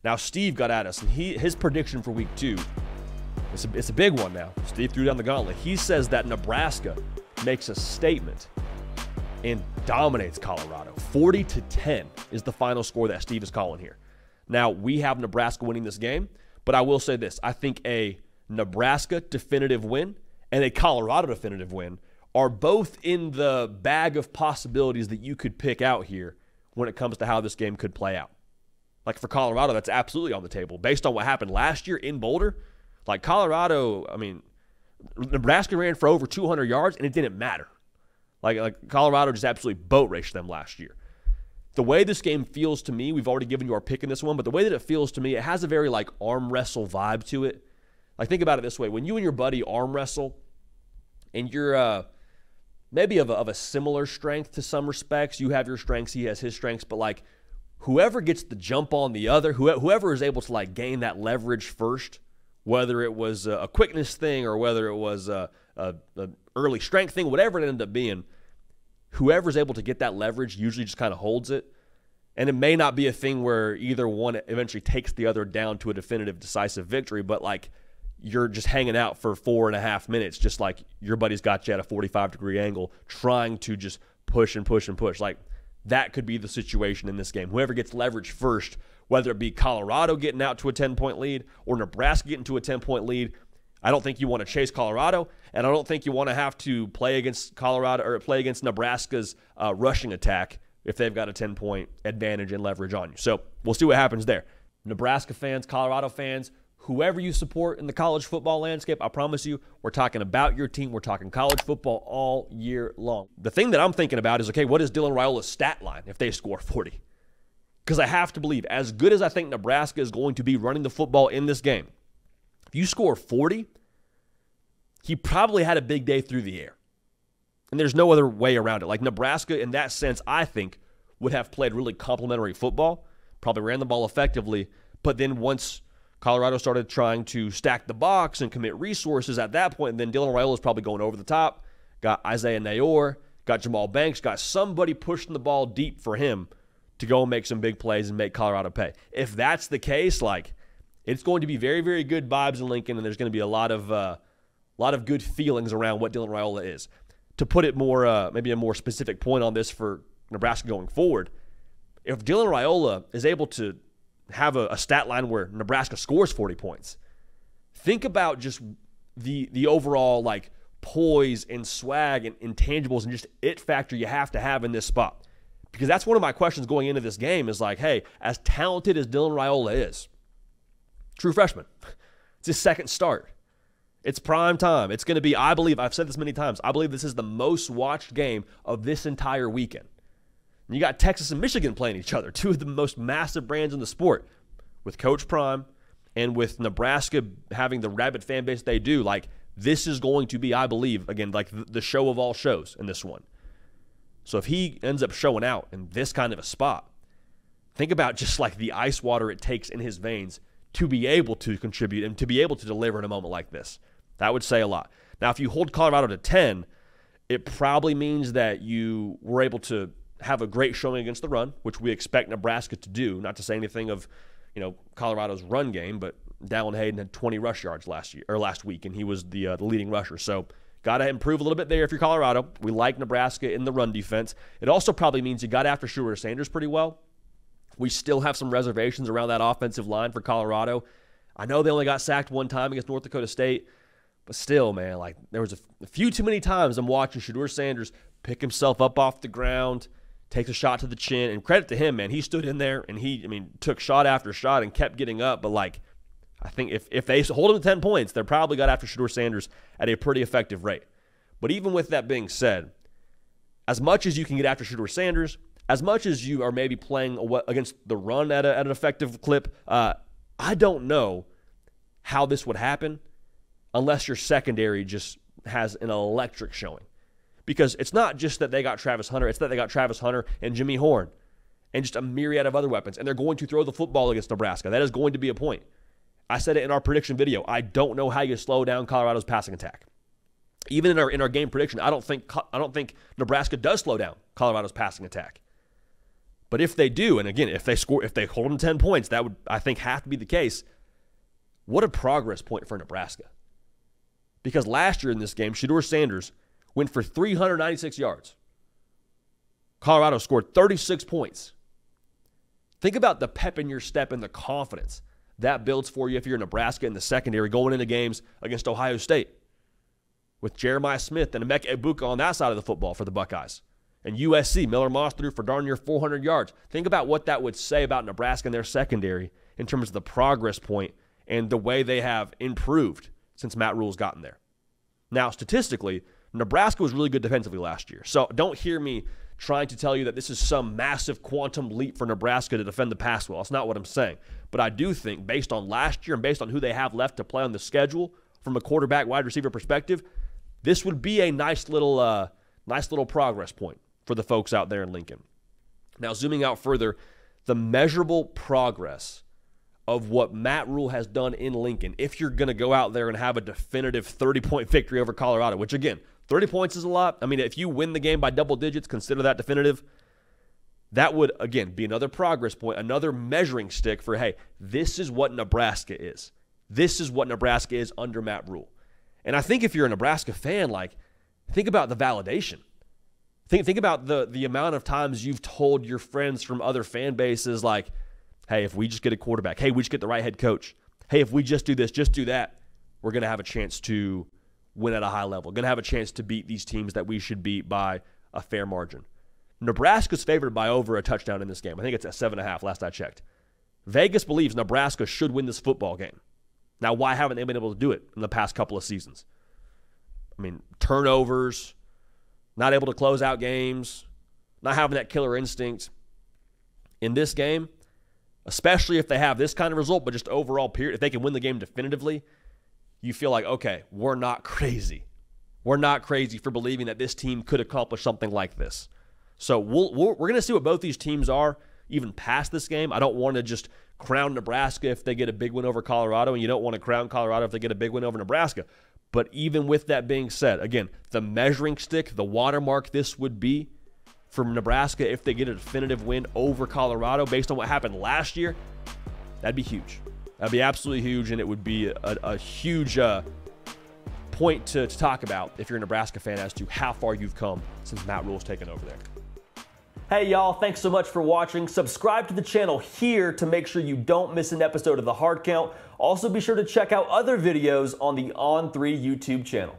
Now, Steve got at us, and his prediction for week 2, it's a big one now. Steve threw down the gauntlet. He says that Nebraska makes a statement and dominates Colorado. 40-10 is the final score that Steve is calling here. Now, we have Nebraska winning this game, but I will say this. I think a Nebraska definitive win and a Colorado definitive win are both in the bag of possibilities that you could pick out here when it comes to how this game could play out. Like for Colorado, that's absolutely on the table. Based on what happened last year in Boulder, like Colorado, I mean, Nebraska ran for over 200 yards, and it didn't matter. Like Colorado just absolutely boat raced them last year. The way this game feels to me, we've already given you our pick in this one, but the way that it feels to me, it has a very like arm wrestle vibe to it. Like think about it this way. When you and your buddy arm wrestle, and you're maybe of a similar strength to some respects, you have your strengths, he has his strengths, but like whoever gets the jump on the other, whoever is able to like gain that leverage first, whether it was a quickness thing or whether it was a early strength thing, whatever it ended up being, whoever's able to get that leverage usually just kind of holds it. And it may not be a thing where either one eventually takes the other down to a definitive, decisive victory, but like you're just hanging out for 4.5 minutes, just like your buddy's got you at a 45-degree angle, trying to just push and push and push. Like that could be the situation in this game. Whoever gets leverage first, whether it be Colorado getting out to a 10-point lead or Nebraska getting to a 10-point lead, I don't think you want to chase Colorado, and I don't think you want to have to play against Colorado or play against Nebraska's rushing attack if they've got a 10-point advantage and leverage on you. So we'll see what happens there. Nebraska fans, Colorado fans, whoever you support in the college football landscape, I promise you, we're talking about your team. We're talking college football all year long. The thing that I'm thinking about is, okay, what is Dylan Raiola's stat line if they score 40? Because I have to believe, as good as I think Nebraska is going to be running the football in this game, if you score 40, he probably had a big day through the air. And there's no other way around it. Like Nebraska, in that sense, I think, would have played really complimentary football, probably ran the ball effectively, but then once Colorado started trying to stack the box and commit resources at that point, and then Dylan Raiola is probably going over the top, got Isaiah Nayor, got Jamal Banks, got somebody pushing the ball deep for him to go and make some big plays and make Colorado pay. If that's the case, like, it's going to be very, very good vibes in Lincoln, and there's going to be a lot of good feelings around what Dylan Raiola is. To put it more, maybe a more specific point on this for Nebraska going forward, if Dylan Raiola is able to have a stat line where Nebraska scores 40 points, think about just the overall like poise and swag and intangibles and just it factor you have to have in this spot. Because that's one of my questions going into this game is like, hey, as talented as Dylan Raiola is, true freshman, it's his second start. It's prime time. It's going to be, I believe, I've said this many times, I believe this is the most watched game of this entire weekend. And you got Texas and Michigan playing each other, two of the most massive brands in the sport, with Coach Prime and with Nebraska having the rabid fan base they do. Like, this is going to be, I believe, again, like the show of all shows in this one. So if he ends up showing out in this kind of a spot, think about just like the ice water it takes in his veins to be able to contribute and to be able to deliver in a moment like this. That would say a lot. Now, if you hold Colorado to 10, it probably means that you were able to have a great showing against the run, which we expect Nebraska to do. Not to say anything of, Colorado's run game, but Dallin Hayden had 20 rush yards last week, and he was the leading rusher. So got to improve a little bit there if you're Colorado. We like Nebraska in the run defense. It also probably means you got after Shedeur Sanders pretty well. We still have some reservations around that offensive line for Colorado. I know they only got sacked one time against North Dakota State, but still, man, like there was a few too many times I'm watching Shedeur Sanders pick himself up off the ground, takes a shot to the chin, and credit to him, man. He stood in there and he took shot after shot and kept getting up. But like, I think if they hold him to 10 points, they're probably got after Shedeur Sanders at a pretty effective rate. But even with that being said, as much as you can get after Shedeur Sanders, as much as you are maybe playing against the run at an effective clip, I don't know how this would happen unless your secondary just has an electric showing. Because it's not just that they got Travis Hunter, it's that they got Travis Hunter and Jimmy Horn and just a myriad of other weapons. And they're going to throw the football against Nebraska. That is going to be a point. I said it in our prediction video. I don't know how you slow down Colorado's passing attack. Even in our game prediction, I don't think Nebraska does slow down Colorado's passing attack. But if they do, and again, if they hold them 10 points, that would, I think, have to be the case. What a progress point for Nebraska. Because last year in this game, Shedeur Sanders went for 396 yards. Colorado scored 36 points. Think about the pep in your step and the confidence that builds for you if you're Nebraska in the secondary going into games against Ohio State with Jeremiah Smith and Emeka Egbuka on that side of the football for the Buckeyes. And USC, Miller Moss threw for darn near 400 yards. Think about what that would say about Nebraska and their secondary in terms of the progress point and the way they have improved since Matt Rhule's gotten there. Now, statistically, Nebraska was really good defensively last year. So don't hear me trying to tell you that this is some massive quantum leap for Nebraska to defend the pass well. That's not what I'm saying. But I do think, based on last year and based on who they have left to play on the schedule from a quarterback wide receiver perspective, this would be a nice little progress point for the folks out there in Lincoln. Now, zooming out further, the measurable progress of what Matt Rhule has done in Lincoln, if you're going to go out there and have a definitive 30-point victory over Colorado, which, again, 30 points is a lot. I mean, if you win the game by double digits, consider that definitive. That would, again, be another progress point, another measuring stick for, hey, this is what Nebraska is. This is what Nebraska is under Matt Rhule. And I think if you're a Nebraska fan, like, think about the validation. Think about the amount of times you've told your friends from other fan bases, like, hey, if we just get a quarterback, hey, we just get the right head coach, hey, if we just do this, just do that, we're going to have a chance to win at a high level, going to have a chance to beat these teams that we should beat by a fair margin. Nebraska's favored by over a touchdown in this game. I think it's at 7.5 last I checked. Vegas believes Nebraska should win this football game. Now, why haven't they been able to do it in the past couple of seasons? I mean, turnovers, not able to close out games, not having that killer instinct. In this game, especially if they have this kind of result, but just overall period, if they can win the game definitively, you feel like, okay, we're not crazy. We're not crazy for believing that this team could accomplish something like this. So we're going to see what both these teams are even past this game. I don't want to just crown Nebraska if they get a big win over Colorado, and you don't want to crown Colorado if they get a big win over Nebraska. But even with that being said, again, the measuring stick, the watermark this would be from Nebraska if they get a definitive win over Colorado based on what happened last year, that'd be huge. That'd be absolutely huge, and it would be a huge point to talk about if you're a Nebraska fan as to how far you've come since Matt Rhule's taken over there. Hey, y'all, thanks so much for watching. Subscribe to the channel here to make sure you don't miss an episode of The Hard Count. Also, be sure to check out other videos on the On3 YouTube channel.